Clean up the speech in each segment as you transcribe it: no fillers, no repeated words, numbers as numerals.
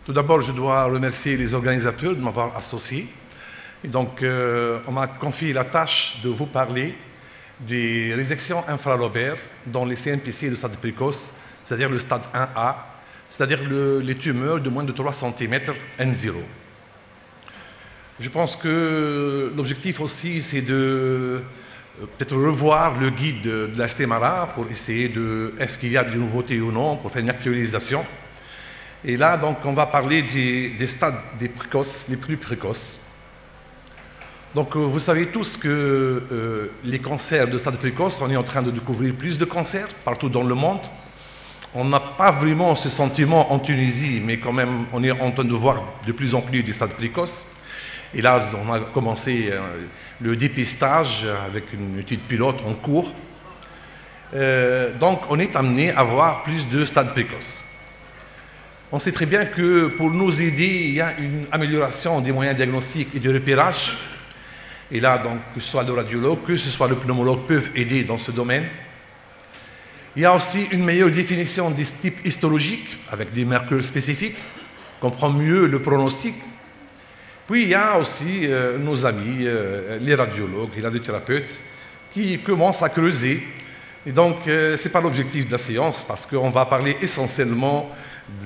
Tout d'abord, je dois remercier les organisateurs de m'avoir associé. Et donc, on m'a confié la tâche de vous parler des résections infralobères dans les CNPC de stade précoce, c'est-à-dire le stade 1A, c'est-à-dire les tumeurs de moins de 3 cm N0. Je pense que l'objectif aussi, c'est de peut-être revoir le guide de la STEMARA pour essayer de, est-ce qu'il y a des nouveautés ou non, pour faire une actualisation. Et là, donc, on va parler des stades les plus précoces. Donc, vous savez tous que les cancers de stade précoce, on est en train de découvrir plus de cancers partout dans le monde. On n'a pas vraiment ce sentiment en Tunisie, mais quand même, on est en train de voir de plus en plus des stades précoces. Et là, on a commencé le dépistage avec une étude pilote en cours. Donc, on est amené à voir plus de stades précoces. On sait très bien que pour nous aider, il y a une amélioration des moyens diagnostiques et de repérage. Et là, donc, que ce soit le radiologue, que ce soit le pneumologue, peuvent aider dans ce domaine. Il y a aussi une meilleure définition des types histologiques, avec des marqueurs spécifiques, comprend mieux le pronostic. Puis il y a aussi nos amis, les radiologues, les radiothérapeutes, qui commencent à creuser. Et donc, ce n'est pas l'objectif de la séance, parce qu'on va parler essentiellement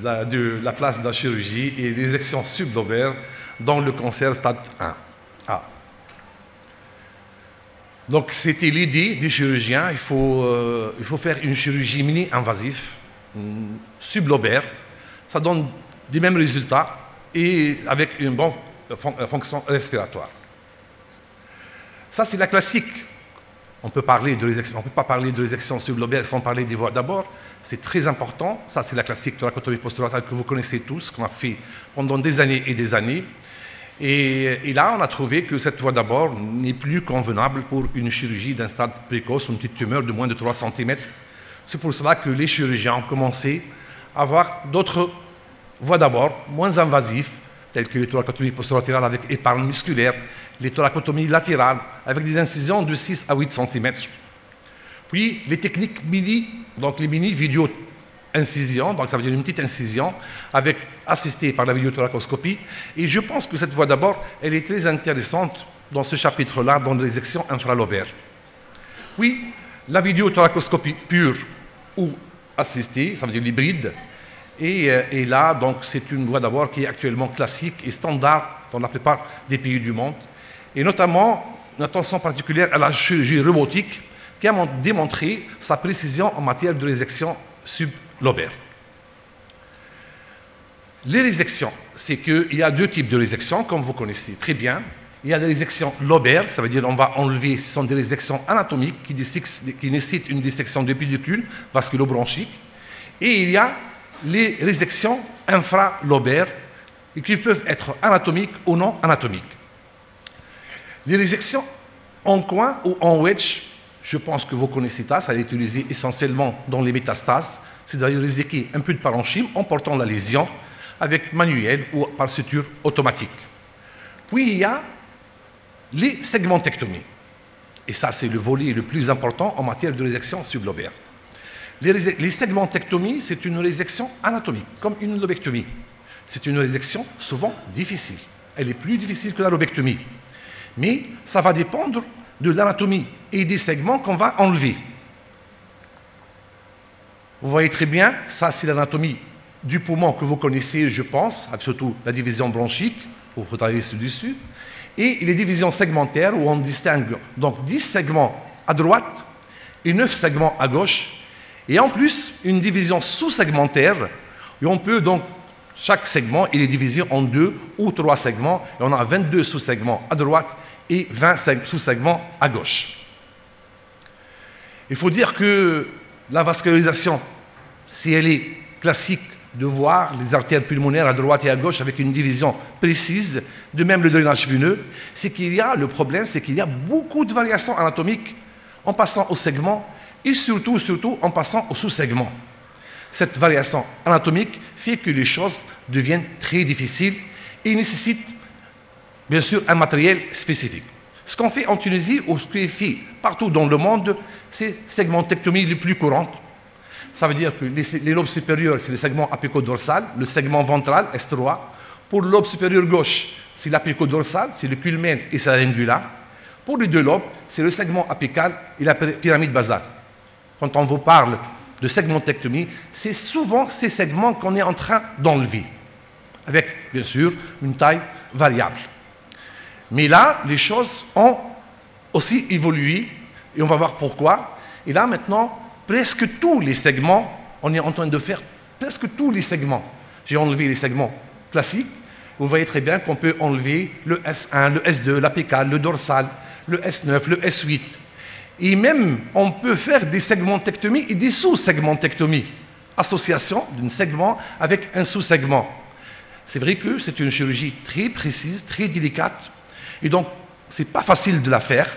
de la place de la chirurgie et des réséctions sublobaires dans le cancer stade 1A. Donc, c'était l'idée des chirurgiens. Il faut faire une chirurgie mini-invasive, sublobaire. Ça donne des mêmes résultats et avec une bonne fonction respiratoire. Ça, c'est la classique. On peut parler de résection, on ne peut pas parler de résection sublobaire sans parler des voies d'abord. C'est très important. Ça, c'est la classique thoracotomie post-thoracique que vous connaissez tous, qu'on a fait pendant des années et des années. Et là, on a trouvé que cette voie d'abord n'est plus convenable pour une chirurgie d'un stade précoce, une petite tumeur de moins de 3 cm. C'est pour cela que les chirurgiens ont commencé à avoir d'autres voies d'abord, moins invasives, telles que les thoracotomies post-latérales avec épargne musculaire, les thoracotomies latérales avec des incisions de 6 à 8 cm. Puis les techniques mini, donc les mini vidéo incision, donc ça veut dire une petite incision assistée par la vidéothoracoscopie. Et je pense que cette voie d'abord, elle est très intéressante dans ce chapitre-là, dans les résections infralobères. Puis la vidéothoracoscopie pure ou assistée, ça veut dire l'hybride. Et là, donc, c'est une voie d'abord qui est actuellement classique et standard dans la plupart des pays du monde. Et notamment, une attention particulière à la chirurgie robotique qui a démontré sa précision en matière de résection sublobaire. Les résections, c'est qu'il y a deux types de résections, comme vous connaissez très bien. Il y a des résections lobaires, ça veut dire qu'on va enlever, ce sont des résections anatomiques qui nécessitent une dissection de pédicule vasculobronchique. Et il y a les résections infralobaires qui peuvent être anatomiques ou non anatomiques. Les résections en coin ou en wedge, je pense que vous connaissez ça, ça est utilisé essentiellement dans les métastases, c'est d'aller réséquer un peu de parenchyme en portant la lésion avec manuel ou par suture automatique. Puis il y a les segmentectomies. Et ça, c'est le volet le plus important en matière de résection sublobaire. Les segmentectomies, c'est une résection anatomique, comme une lobectomie. C'est une résection souvent difficile. Elle est plus difficile que la lobectomie. Mais ça va dépendre de l'anatomie et des segments qu'on va enlever. Vous voyez très bien, ça c'est l'anatomie du poumon que vous connaissez, je pense, surtout la division bronchique, vous travaillez dessus, et les divisions segmentaires où on distingue donc 10 segments à droite et 9 segments à gauche, et en plus une division sous-segmentaire, et on peut donc, chaque segment il est divisé en 2 ou 3 segments, et on a 22 sous-segments à droite et 20 sous-segments à gauche. Il faut dire que la vascularisation, si elle est classique, de voir les artères pulmonaires à droite et à gauche avec une division précise, de même le drainage veineux, c'est qu'il y a, le problème, c'est qu'il y a beaucoup de variations anatomiques en passant au segment et surtout en passant au sous-segment. Cette variation anatomique fait que les choses deviennent très difficiles et nécessitent, bien sûr, un matériel spécifique. Ce qu'on fait en Tunisie ou ce qui est fait partout dans le monde, c'est segmentectomie les plus courantes. Ça veut dire que les lobes supérieurs, c'est le segment apico-dorsal, le segment ventral, S3. Pour le lobe supérieur gauche, c'est l'apico-dorsal, c'est le culmen et sa lingula. Pour les deux lobes, c'est le segment apical et la pyramide basale. Quand on vous parle de segmentectomie, c'est souvent ces segments qu'on est en train d'enlever, avec, bien sûr, une taille variable. Mais là, les choses ont aussi évolué, et on va voir pourquoi. Et là, maintenant, presque tous les segments, on est en train de faire presque tous les segments. J'ai enlevé les segments classiques. Vous voyez très bien qu'on peut enlever le S1, le S2, l'apical, le dorsal, le S9, le S8. Et même, on peut faire des segmentectomies et des sous-segmentectomies. Association d'un segment avec un sous-segment. C'est vrai que c'est une chirurgie très précise, très délicate. Et donc, ce n'est pas facile de la faire.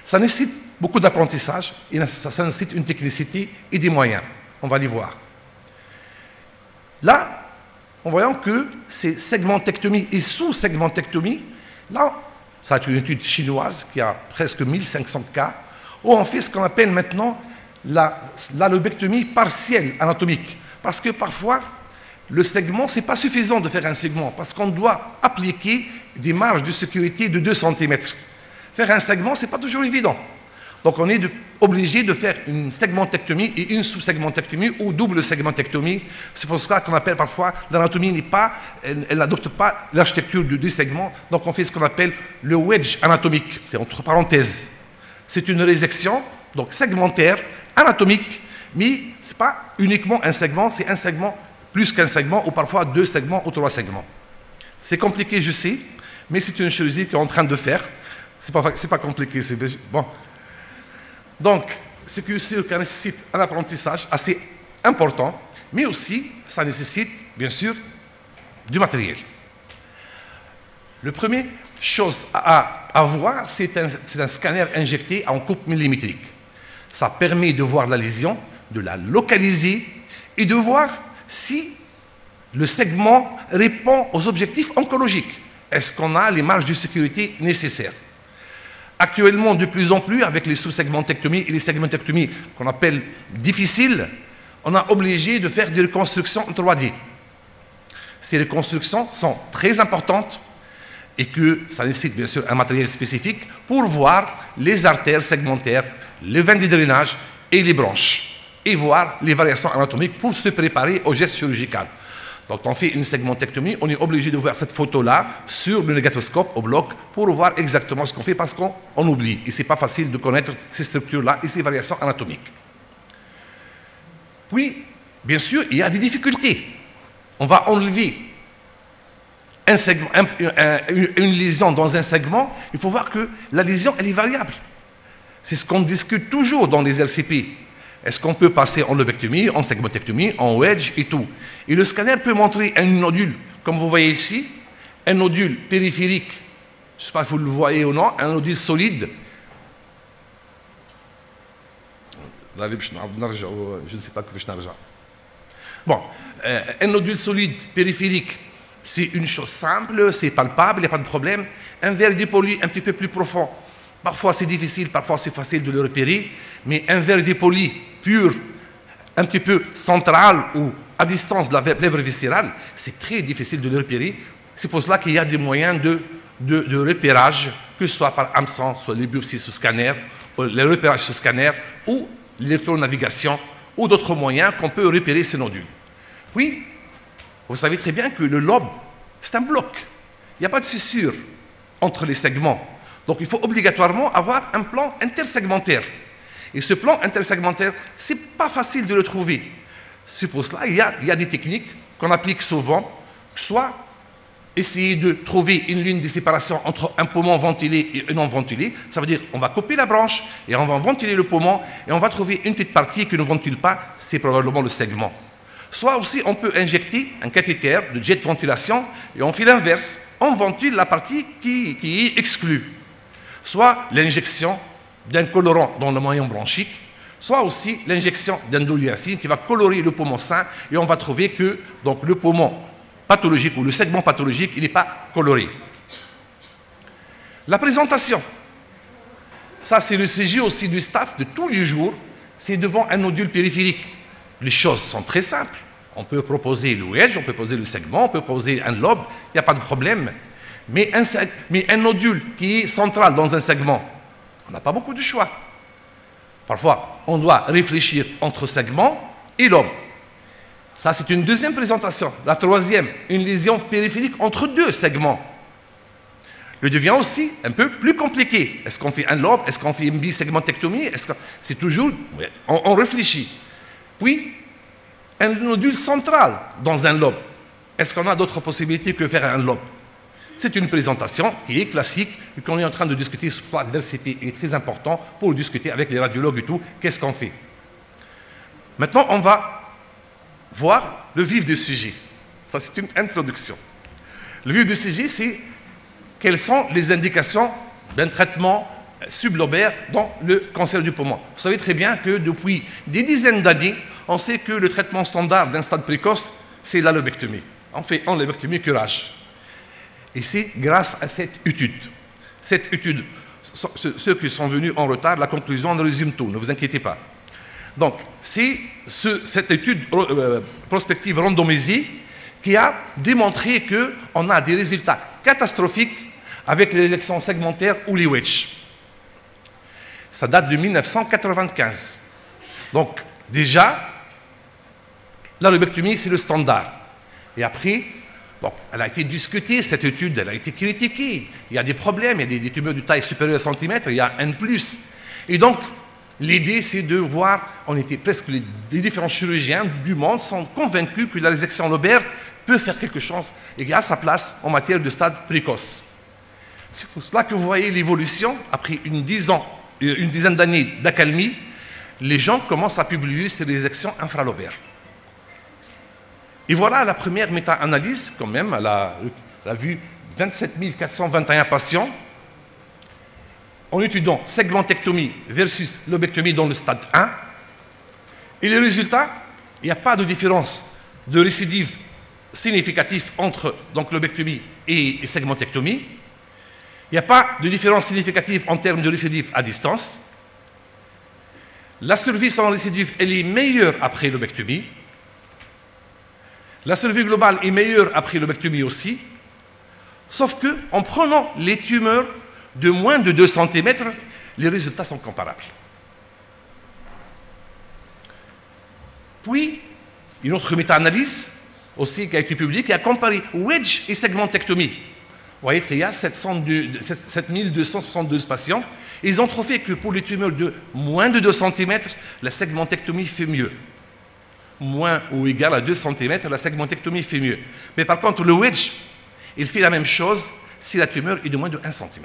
Ça nécessite beaucoup d'apprentissage et ça nécessite une technicité et des moyens. On va les voir. Là, en voyant que ces segmentectomies et sous-segmentectomies, là, ça c'est une étude chinoise qui a presque 1500 cas, où on fait ce qu'on appelle maintenant la lobectomie partielle anatomique. Parce que parfois, le segment, ce n'est pas suffisant de faire un segment, parce qu'on doit appliquer des marges de sécurité de 2 cm. Faire un segment, ce n'est pas toujours évident. Donc on est obligé de faire une segmentectomie et une sous-segmentectomie ou double segmentectomie. C'est pour ça qu'on appelle parfois, l'anatomie n'est pas, elle n'adopte pas l'architecture de 2 segments, donc on fait ce qu'on appelle le wedge anatomique, c'est entre parenthèses. C'est une résection, donc segmentaire, anatomique, mais ce n'est pas uniquement un segment, c'est un segment plus qu'un segment, ou parfois 2 segments ou 3 segments. C'est compliqué, je sais, mais c'est une chirurgie qu'on est en train de faire. C'est pas compliqué, c'est bon. Donc, c'est que ça nécessite un apprentissage assez important, mais aussi, ça nécessite, bien sûr, du matériel. La première chose à voir, c'est un scanner injecté en coupe millimétrique. Ça permet de voir la lésion, de la localiser et de voir si le segment répond aux objectifs oncologiques. Est-ce qu'on a les marges de sécurité nécessaires? Actuellement, de plus en plus, avec les sous-segmentectomies et les segmentectomies qu'on appelle difficiles, on est obligé de faire des reconstructions en 3D. Ces reconstructions sont très importantes et que ça nécessite bien sûr un matériel spécifique pour voir les artères segmentaires, les veines de drainage et les branches, et voir les variations anatomiques pour se préparer au geste chirurgical. Donc, on fait une segmentectomie, on est obligé de voir cette photo-là sur le négatoscope au bloc pour voir exactement ce qu'on fait parce qu'on oublie. Et ce n'est pas facile de connaître ces structures-là et ces variations anatomiques. Puis, bien sûr, il y a des difficultés. On va enlever un segment, une lésion dans un segment. Il faut voir que la lésion, elle est variable. C'est ce qu'on discute toujours dans les RCP. Est-ce qu'on peut passer en lobectomie, en segmentectomie, en wedge et tout? Et le scanner peut montrer un nodule, comme vous voyez ici, un nodule périphérique, je ne sais pas si vous le voyez ou non, un nodule solide. Je ne sais pas que je n'arrive. Bon, un nodule solide périphérique, c'est une chose simple, c'est palpable, il n'y a pas de problème. Un verre dépoli un petit peu plus profond, parfois c'est difficile, parfois c'est facile de le repérer, mais un verre dépoli pur, un petit peu central ou à distance de la lèvre viscérale, c'est très difficile de le repérer. C'est pour cela qu'il y a des moyens de repérage, que ce soit par hameçon, soit les biopsies sous scanner, le repérage sous scanner, ou l'électronavigation, ou d'autres moyens qu'on peut repérer ces nodules. Puis, vous savez très bien que le lobe, c'est un bloc. Il n'y a pas de fissure entre les segments. Donc, il faut obligatoirement avoir un plan intersegmentaire. Et ce plan intersegmentaire, ce n'est pas facile de le trouver. C'est pour cela qu'il y a des techniques qu'on applique souvent, soit essayer de trouver une ligne de séparation entre un poumon ventilé et non ventilé. Ça veut dire qu'on va couper la branche et on va ventiler le poumon et on va trouver une petite partie qui ne ventile pas, c'est probablement le segment. Soit aussi on peut injecter un cathéter de jet de ventilation et on fait l'inverse. On ventile la partie qui est exclue. Soit l'injection d'un colorant dans le moyen bronchique, soit aussi l'injection d'indolyracine qui va colorer le poumon sain et on va trouver que donc, le poumon pathologique ou le segment pathologique, il n'est pas coloré. La présentation, ça c'est le CG aussi du staff de tous les jours, c'est devant un nodule périphérique. les choses sont très simples. On peut proposer le wedge, on peut proposer le segment, on peut proposer un lobe, il n'y a pas de problème. Mais un nodule qui est central dans un segment, on n'a pas beaucoup de choix. Parfois, on doit réfléchir entre segment et lobe. Ça, c'est une deuxième présentation. La troisième, une lésion périphérique entre deux segments. Le devient aussi un peu plus compliqué. Est-ce qu'on fait un lobe? Est-ce qu'on fait une bisegmentectomie? C'est toujours... On réfléchit. Puis, un nodule central dans un lobe. Est-ce qu'on a d'autres possibilités que faire un lobe? C'est une présentation qui est classique et qu'on est en train de discuter sur le plan d'RCP. Il est très important pour discuter avec les radiologues et tout. Qu'est-ce qu'on fait? Maintenant, on va voir le vif du sujet. Ça, c'est une introduction. Le vif du sujet, c'est quelles sont les indications d'un traitement sublobaire dans le cancer du poumon. Vous savez très bien que depuis des dizaines d'années, on sait que le traitement standard d'un stade précoce, c'est la lobectomie. On fait en lobectomie curage. Et c'est grâce à cette étude. Cette étude, ceux qui sont venus en retard, la conclusion, on résume tout, ne vous inquiétez pas. Donc, c'est cette étude prospective randomisée qui a démontré qu'on a des résultats catastrophiques avec les résections segmentaires ou les wedges. Ça date de 1995. Donc, déjà, la lobectomie, c'est le standard. Et après, donc, elle a été discutée, cette étude, elle a été critiquée. Il y a des problèmes, il y a des tumeurs de taille supérieure à centimètre, il y a un plus. Et donc, l'idée, c'est de voir, on était presque les différents chirurgiens du monde sont convaincus que la résection lobaire peut faire quelque chose et qu'il a sa place en matière de stade précoce. C'est pour cela que vous voyez l'évolution, après une dizaine d'années d'accalmie, les gens commencent à publier ces résections infralobaires. Et voilà la première méta-analyse, quand même, elle a vu 27 421 patients, en étudiant segmentectomie versus lobectomie dans le stade 1. Et les résultats, il n'y a pas de différence de récidive significative entre lobectomie et segmentectomie. Il n'y a pas de différence significative en termes de récidive à distance. La survie sans récidive, elle est meilleure après lobectomie. La survie globale est meilleure après lobectomie aussi. Sauf qu'en prenant les tumeurs de moins de 2 cm, les résultats sont comparables. Puis, une autre méta-analyse aussi qui a été publiée, qui a comparé wedge et segmentectomie. Vous voyez qu'il y a 7272 patients. Ils ont trouvé que pour les tumeurs de moins de 2 cm, la segmentectomie fait mieux. Moins ou égal à 2 cm, la segmentectomie fait mieux. Mais par contre, le wedge, il fait la même chose si la tumeur est de moins de 1 cm.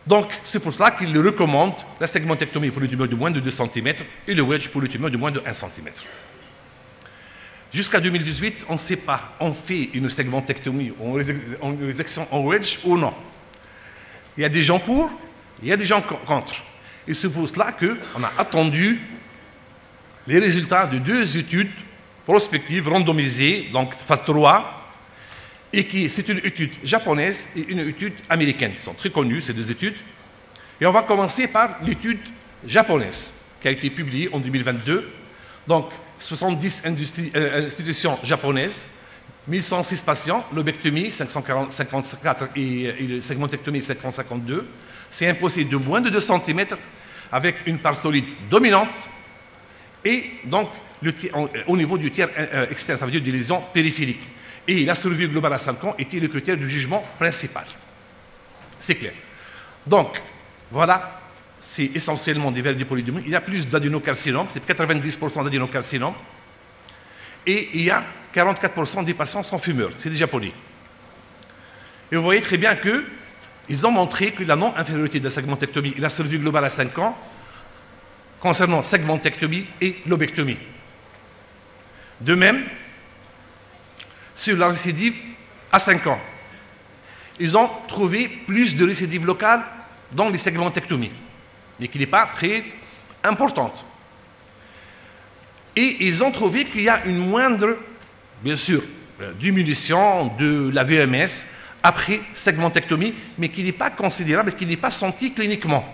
Donc, c'est pour cela qu'il recommande la segmentectomie pour les tumeurs de moins de 2 cm et le wedge pour les tumeurs de moins de 1 cm. Jusqu'à 2018, on ne sait pas, on fait une segmentectomie ou une résection en wedge ou non. Il y a des gens pour, il y a des gens contre. Et c'est pour cela qu'on a attendu les résultats de 2 études prospectives randomisées, donc phase 3, et c'est une étude japonaise et une étude américaine, qui sont très connues, ces 2 études. Et on va commencer par l'étude japonaise, qui a été publiée en 2022. Donc, 70 institutions japonaises, 1106 patients, lobectomie 554 et segmentectomie 552. C'est un procédé de moins de 2 cm avec une part solide dominante et donc au niveau du tiers externe, ça veut dire des lésions périphériques. Et la survie globale à 5 ans était le critère du jugement principal. C'est clair. Donc, voilà, c'est essentiellement des vers du polydémie. Il y a plus d'adénocarcinome, c'est 90% d'adénocarcinome. Et il y a 44% des patients sans fumeurs, c'est des Japonais. Et vous voyez très bien qu'ils ont montré que la non-infériorité de la segmentectomie et la survie globale à 5 ans concernant segmentectomie et lobectomie. De même, sur la récidive à 5 ans, ils ont trouvé plus de récidive locale dans les segmentectomies, mais qui n'est pas très importante. Et ils ont trouvé qu'il y a une moindre, bien sûr, diminution de la VMS après segmentectomie, mais qui n'est pas considérable et qui n'est pas sentie cliniquement.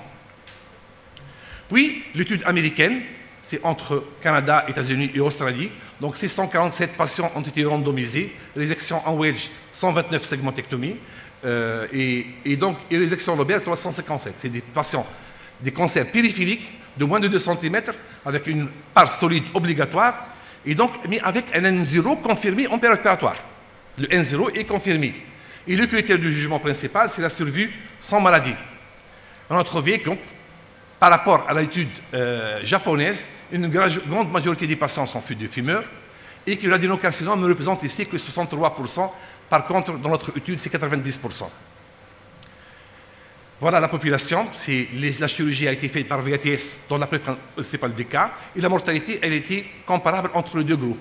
Puis, l'étude américaine, c'est entre Canada, États-Unis et Australie. Donc 647 patients ont été randomisés, résection en wedge, 129 segmentectomies, et résection lobaire, 357. C'est des patients, des cancers périphériques de moins de 2 cm, avec une part solide obligatoire, et donc, mais avec un N0 confirmé en péropératoire. Le N0 est confirmé. Et le critère du jugement principal, c'est la survie sans maladie. On a trouvé que, par rapport à l'étude japonaise, une grande majorité des patients sont des fumeurs et que l'adénocarcinome ne représente ici que 63%. Par contre, dans notre étude, c'est 90%. Voilà la population. La chirurgie a été faite par VATS dans la principale des cas et la mortalité, elle était comparable entre les deux groupes.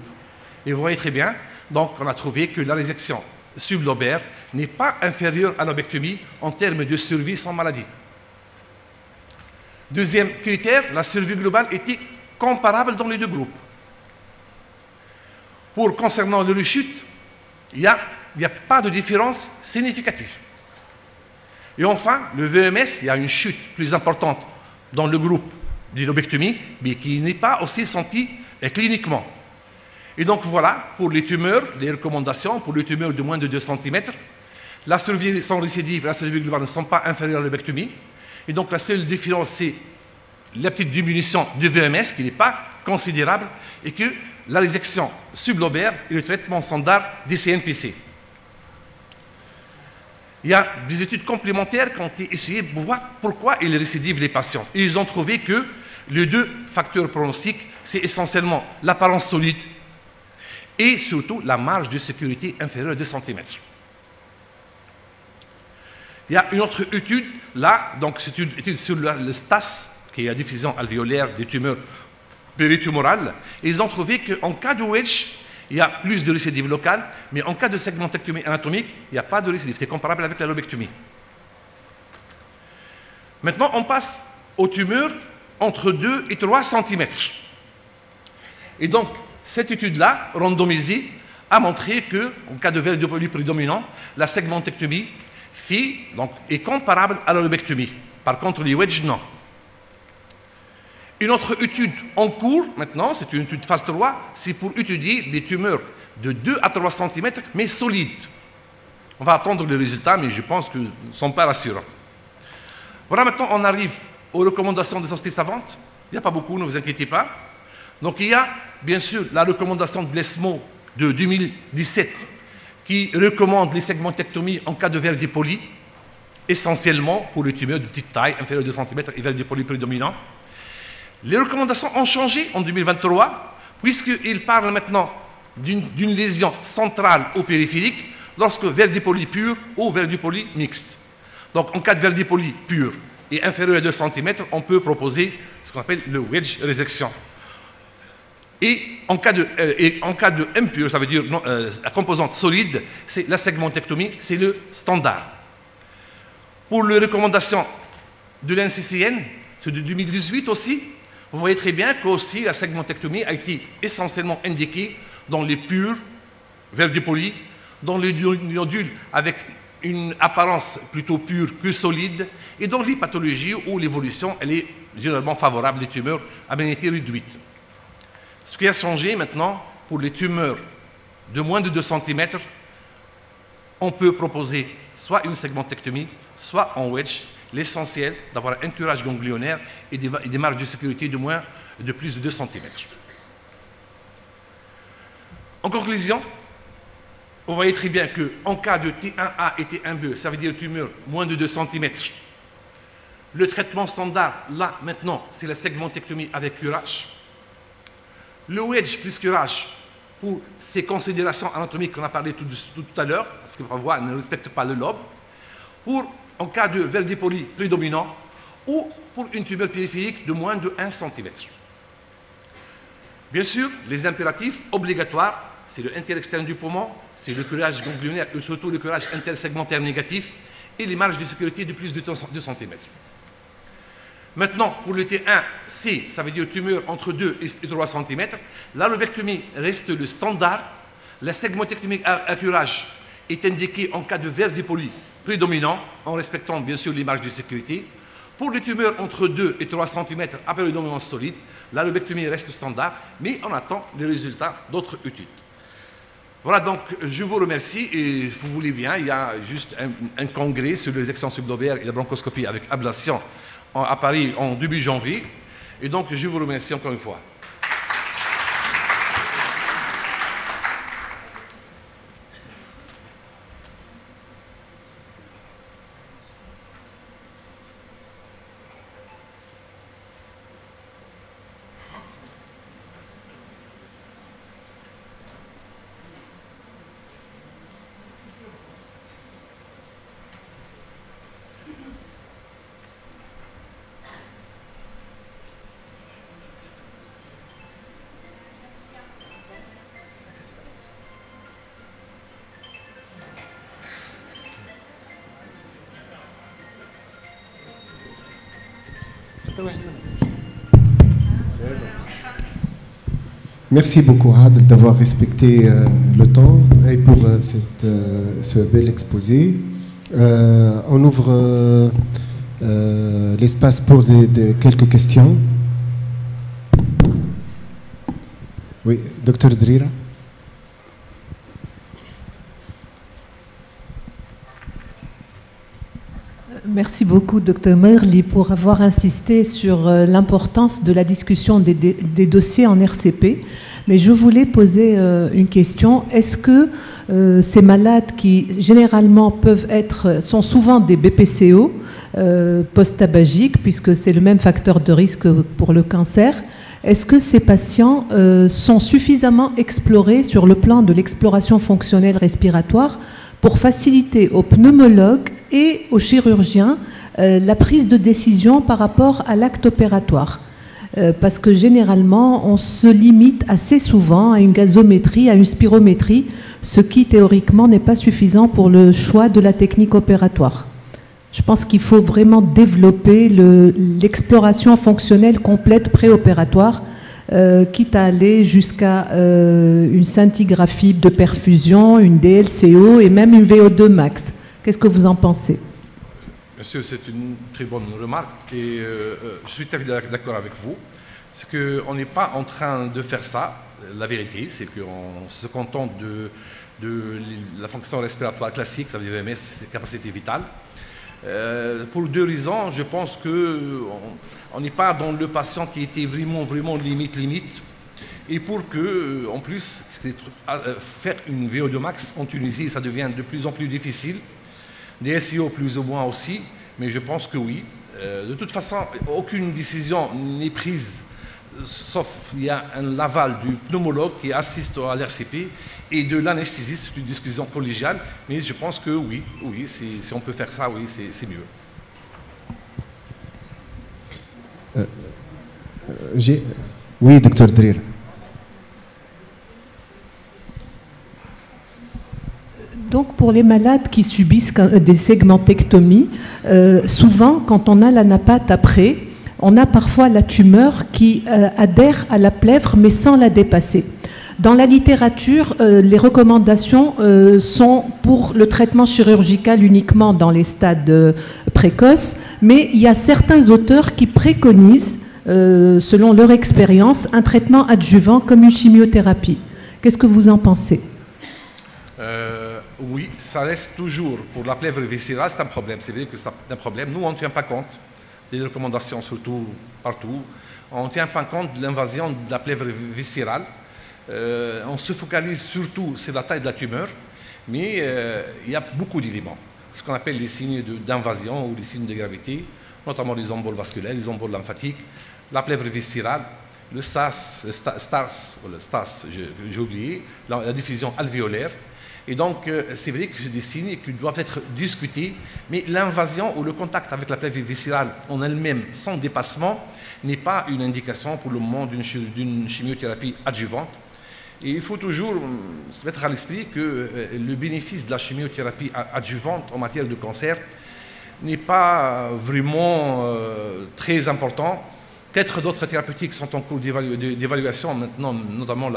Et vous voyez très bien, donc on a trouvé que la résection sublobaire n'est pas inférieure à la lobectomie en termes de survie sans maladie. Deuxième critère, la survie globale était comparable dans les deux groupes. Concernant le rechute, il n'y a pas de différence significative. Et enfin, le VMS, il y a une chute plus importante dans le groupe de lobectomie, mais qui n'est pas aussi sentie cliniquement. Et donc voilà, pour les tumeurs, les recommandations, pour les tumeurs de moins de 2 cm, la survie sans récidive et la survie globale ne sont pas inférieures à la lobectomie. Et donc la seule différence, c'est la petite diminution du VMS, qui n'est pas considérable, et que la résection sublobaire et le traitement standard des CNPC. Il y a des études complémentaires qui ont essayé de voir pourquoi ils récidivent les patients. Et ils ont trouvé que les deux facteurs pronostiques, c'est essentiellement l'apparence solide et surtout la marge de sécurité inférieure à 2 cm. Il y a une autre étude, là, donc c'est une étude sur le STAS, qui est la diffusion alvéolaire des tumeurs péritumorales. Et ils ont trouvé qu'en cas de wedge, il y a plus de récidive locale, mais en cas de segmentectomie anatomique, il n'y a pas de récidive. C'est comparable avec la lobectomie. Maintenant, on passe aux tumeurs entre 2 et 3 cm. Et donc, cette étude-là, randomisée, a montré qu'en cas de verre prédominant, la segmentectomie est comparable à la lobectomie. Par contre, les wedges, non. Une autre étude en cours, maintenant, c'est une étude phase 3, c'est pour étudier des tumeurs de 2 à 3 cm, mais solides. On va attendre les résultats, mais je pense qu'ils ne sont pas rassurants. Voilà, maintenant, on arrive aux recommandations des sociétés savantes. Il n'y a pas beaucoup, ne vous inquiétez pas. Donc, il y a, bien sûr, la recommandation de l'ESMO de 2017, qui recommande les segmentectomies en cas de verre dépoli, essentiellement pour les tumeurs de petite taille, inférieure à 2 cm et verre dépoli prédominant. Les recommandations ont changé en 2023, puisqu'ils parlent maintenant d'une lésion centrale ou périphérique lorsque verre dépoli pur ou verre dépoli mixte. Donc, en cas de verre dépoli pur et inférieur à 2 cm, on peut proposer ce qu'on appelle le wedge résection. Et en cas de impur, ça veut dire la composante solide, c'est la segmentectomie, c'est le standard. Pour les recommandations de l'NCCN, c'est de 2018 aussi, vous voyez très bien que aussi la segmentectomie a été essentiellement indiquée dans les purs verre dépoli, dans les nodules avec une apparence plutôt pure que solide, et dans les pathologies où l'évolution elle est généralement favorable, les tumeurs à bénédicité réduite. Ce qui a changé maintenant, pour les tumeurs de moins de 2 cm, on peut proposer soit une segmentectomie, soit en wedge, l'essentiel d'avoir un curage ganglionnaire et des marges de sécurité de plus de 2 cm. En conclusion, vous voyez très bien qu'en cas de T1A et T1B, ça veut dire tumeur moins de 2 cm, le traitement standard, là, maintenant, c'est la segmentectomie avec curage. Le wedge plus curage, pour ces considérations anatomiques qu'on a parlé tout à l'heure, parce que vous voyez, ne respecte pas le lobe, en cas de verre dépoli prédominant, ou pour une tumeur périphérique de moins de 1 cm. Bien sûr, les impératifs obligatoires, c'est le interexterne du poumon, c'est le curage ganglionnaire et surtout le curage intersegmentaire négatif et les marges de sécurité de plus de 2 cm. Maintenant, pour le T1C, ça veut dire tumeur entre 2 et 3 cm, la lobectomie reste le standard. La segmentectomie à curage est indiquée en cas de verre dépoli prédominant, en respectant bien sûr les marges de sécurité. Pour les tumeurs entre 2 et 3 cm après le dominance solide, la lobectomie reste standard, mais on attend les résultats d'autres études. Voilà, donc je vous remercie et vous voulez bien, il y a juste un congrès sur les extensions sublobaires et la bronchoscopie avec ablation à Paris en début janvier. Et donc je vous remercie encore une fois. Merci beaucoup Adel d'avoir respecté le temps et pour ce bel exposé. On ouvre l'espace pour quelques questions. Oui, Dr Drira. Merci beaucoup, Dr Merli, pour avoir insisté sur l'importance de la discussion des dossiers en RCP. Mais je voulais poser une question. Est-ce que ces malades qui, généralement, sont souvent des BPCO post-tabagiques, puisque c'est le même facteur de risque pour le cancer, est-ce que ces patients sont suffisamment explorés sur le plan de l'exploration fonctionnelle respiratoire pour faciliter aux pneumologues et aux chirurgiens la prise de décision par rapport à l'acte opératoire? Parce que généralement, on se limite assez souvent à une gazométrie, à une spirométrie, ce qui théoriquement n'est pas suffisant pour le choix de la technique opératoire. Je pense qu'il faut vraiment développer l'exploration fonctionnelle complète préopératoire, quitte à aller jusqu'à une scintigraphie de perfusion, une DLCO et même une VO2 max. Qu'est-ce que vous en pensez? Monsieur, c'est une très bonne remarque et je suis tout à fait d'accord avec vous. C'est qu'on n'est pas en train de faire ça. La vérité, c'est qu'on se contente de la fonction respiratoire classique, ça veut dire VMS, capacité vitale. Pour 2 raisons, je pense qu'on n'est pas dans le patient qui était vraiment limite. Et pour que, en plus, faire une VO2 max en Tunisie, ça devient de plus en plus difficile. Des SEO plus ou moins aussi, mais je pense que oui. De toute façon, aucune décision n'est prise, sauf il y a un aval du pneumologue qui assiste à l'RCP et de l'anesthésiste, c'est une discussion collégiale, mais je pense que oui, si on peut faire ça, oui, c'est mieux. Oui, Dr Drir. Donc pour les malades qui subissent des segmentectomies, souvent quand on a l'anapathe après, on a parfois la tumeur qui adhère à la plèvre mais sans la dépasser. Dans la littérature, les recommandations sont pour le traitement chirurgical uniquement dans les stades précoces, mais il y a certains auteurs qui préconisent, selon leur expérience, un traitement adjuvant comme une chimiothérapie. Qu'est-ce que vous en pensez ? Oui, ça reste toujours, pour la plèvre viscérale, c'est un problème. C'est vrai que c'est un problème. Nous, on ne tient pas compte des recommandations, surtout partout. On ne tient pas compte de l'invasion de la plèvre viscérale. On se focalise surtout sur la taille de la tumeur, mais il y a beaucoup d'éléments. Ce qu'on appelle les signes d'invasion ou les signes de gravité, notamment les emboles vasculaires, les emboles lymphatiques, la plèvre viscérale, le STAS, j'ai oublié, la diffusion alvéolaire. Et donc, c'est vrai que c'est des signes qui doivent être discutés, mais l'invasion ou le contact avec la plèvre viscérale en elle-même, sans dépassement, n'est pas une indication pour le moment d'une chimiothérapie adjuvante. Et il faut toujours se mettre à l'esprit que le bénéfice de la chimiothérapie adjuvante en matière de cancer n'est pas vraiment très important, Peut-être d'autres thérapeutiques sont en cours d'évaluation maintenant, notamment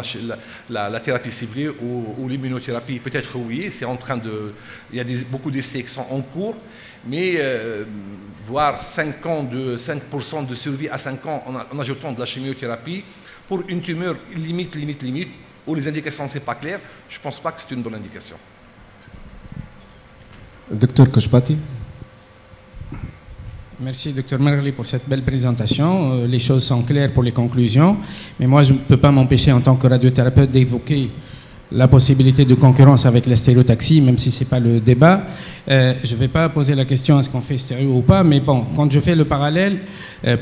la thérapie ciblée ou l'immunothérapie. Peut-être oui, c'est en train de... Il y a beaucoup d'essais qui sont en cours, mais voir 5% de survie à 5 ans en ajoutant de la chimiothérapie pour une tumeur limite, où les indications ne sont pas claires, je ne pense pas que c'est une bonne indication. Docteur Kochbati. Merci, Dr Merli, pour cette belle présentation. Les choses sont claires pour les conclusions, mais moi, je ne peux pas m'empêcher, en tant que radiothérapeute, d'évoquer la possibilité de concurrence avec la stéréotaxie, même si ce n'est pas le débat. Je ne vais pas poser la question est-ce qu'on fait stéréo ou pas, mais bon, quand je fais le parallèle,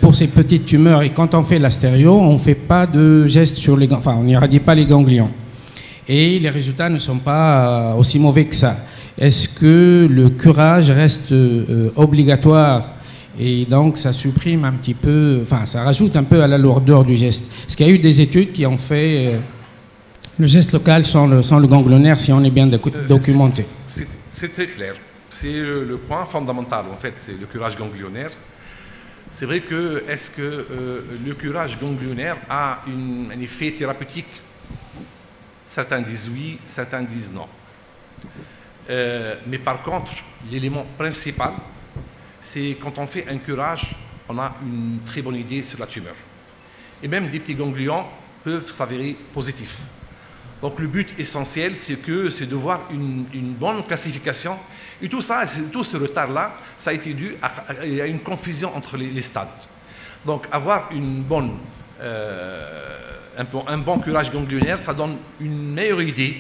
pour ces petites tumeurs, et quand on fait la stéréo, on ne fait pas de gestes sur les ganglions, enfin, on n'irradie pas les ganglions. Et les résultats ne sont pas aussi mauvais que ça. Est-ce que le curage reste obligatoire? Et donc, ça supprime un petit peu, enfin, ça rajoute un peu à la lourdeur du geste. Est-ce qu'il y a eu des études qui ont fait le geste local sans le ganglionnaire, si on est bien documenté? C'est très clair. C'est le point fondamental, en fait, c'est le curage ganglionnaire. C'est vrai que, est-ce que le curage ganglionnaire a un effet thérapeutique? Certains disent oui, certains disent non. Mais par contre, l'élément principal, c'est quand on fait un curage, on a une très bonne idée sur la tumeur. Et même des petits ganglions peuvent s'avérer positifs. Donc le but essentiel, c'est de voir une bonne classification. Et tout ça, tout ce retard-là, ça a été dû à une confusion entre les stades. Donc avoir un bon curage ganglionnaire, ça donne une meilleure idée.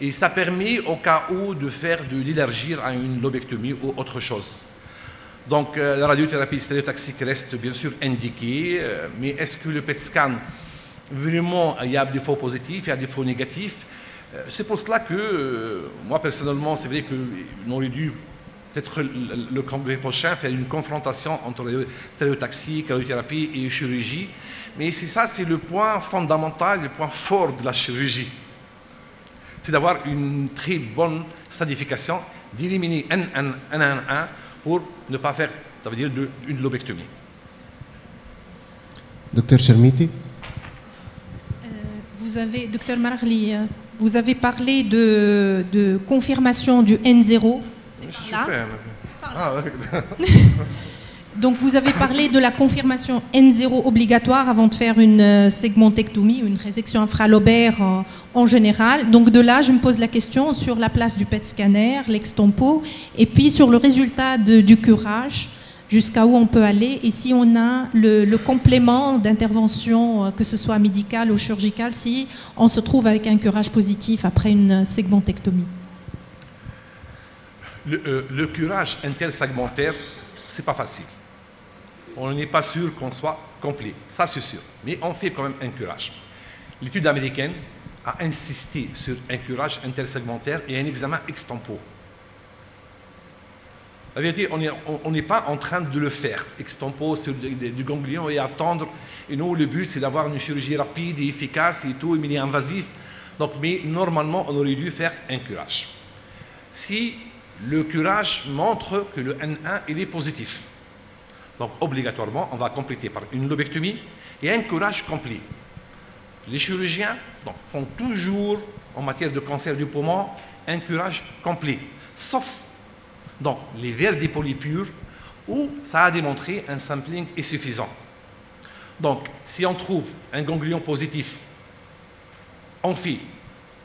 Et ça permet au cas où d'élargir à une lobectomie ou autre chose. Donc la radiothérapie stéréotaxique reste bien sûr indiquée, mais est-ce que le PET scan, vraiment, il y a des faux positifs, il y a des faux négatifs? C'est pour cela que, moi personnellement, c'est vrai qu'on aurait dû, peut-être le congrès prochain, faire une confrontation entre la stéréotaxique, la radiothérapie et la chirurgie. Mais c'est le point fondamental, le point fort de la chirurgie. C'est d'avoir une très bonne stadification, d'éliminer un pour ne pas faire, ça veut dire, une lobectomie. Docteur Chermiti. Docteur Merli, vous avez parlé de confirmation du N0. C'est par là. Donc vous avez parlé de la confirmation N0 obligatoire avant de faire une segmentectomie ou une résection infralobaire en général. Donc de là, je me pose la question sur la place du PET scanner, l'extempo, et puis sur le résultat du curage, jusqu'à où on peut aller, et si on a le complément d'intervention, que ce soit médicale ou chirurgicale, si on se trouve avec un curage positif après une segmentectomie. Le curage intersegmentaire, c'est pas facile. On n'est pas sûr qu'on soit complet, ça c'est sûr. Mais on fait quand même un curage. L'étude américaine a insisté sur un curage intersegmentaire et un examen extempo. La vérité, on n'est pas en train de le faire, extempo sur du ganglion et attendre. Et nous, le but, c'est d'avoir une chirurgie rapide et efficace et tout, mini-invasif. Donc, mais normalement, on aurait dû faire un curage. Si le curage montre que le N1 il est positif, donc obligatoirement, on va compléter par une lobectomie et un curage complet. Les chirurgiens font toujours, en matière de cancer du poumon, un curage complet, sauf dans les vers des polypures où ça a démontré un sampling est suffisant. Donc, si on trouve un ganglion positif, on fait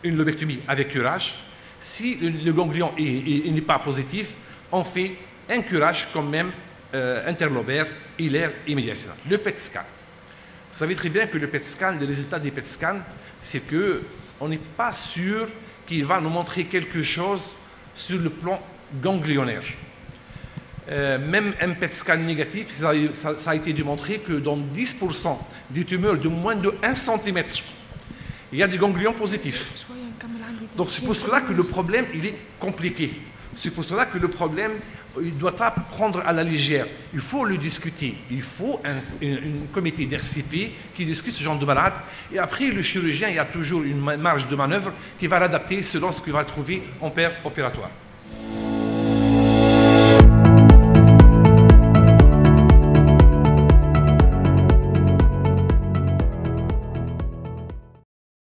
une lobectomie avec curage. Si le ganglion n'est pas positif, on fait un curage quand même interlobaire, hilaire et médiastinal. Le PET scan. Vous savez très bien que le PET scan, le résultat des PET scans, c'est qu'on n'est pas sûr qu'il va nous montrer quelque chose sur le plan ganglionnaire. Même un PET scan négatif, ça a été démontré que dans 10% des tumeurs de moins de 1 cm, il y a des ganglions positifs. Donc c'est pour cela que le problème, il est compliqué. C'est pour cela que le problème, il ne doit pas prendre à la légère. Il faut le discuter. Il faut un comité d'RCP qui discute ce genre de malade. Et après, le chirurgien, il y a toujours une marge de manœuvre qui va l'adapter selon ce qu'il va trouver en père opératoire.